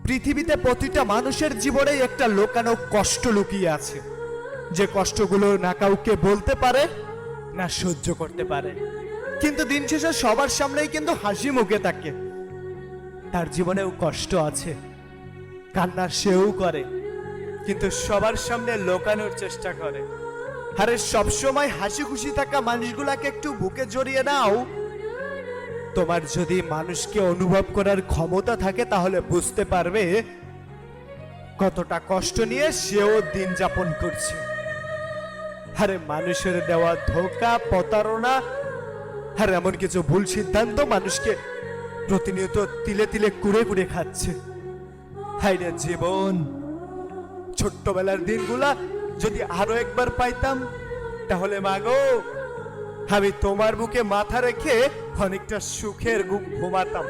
পৃথিবীতে প্রতিটা মানুষের জীবনেই একটা লুকানো কষ্ট লুকিয়ে আছে, যে কষ্টগুলো না কাউকে বলতে পারে না সহ্য করতে পারে, কিন্তু দিন শেষে সবার সামনেই কিন্তু হাসি মুখে থাকে। তার জীবনেও কষ্ট আছে, কান্না সেও করে, কিন্তু সবার সামনে লুকানোর চেষ্টা করে। আরে সবসময় হাসি খুশি থাকা মানুষগুলাকে একটু বুকে জড়িয়ে নাও। তোমার যদি মানুষকে অনুভব করার ক্ষমতা থাকে তাহলে বুঝতে পারবে কতটা কষ্ট নিয়ে সেও দিন যাপন করছে। আরে মানুষের দেওয়া ধোঁকা, প্রতারণা আর এমন কিছু ভুল সিদ্ধান্ত মানুষকে প্রতিনিয়ত তিলে তিলে কুড়ে কুড়ে খাচ্ছে। হায়রে জীবন, ছোট্টবেলার দিনগুলা যদি আরো একবার পাইতাম তাহলে মাগো আমি তোমার বুকে মাথা রেখে অনেকটা সুখের ঘুম ঘুমাতাম।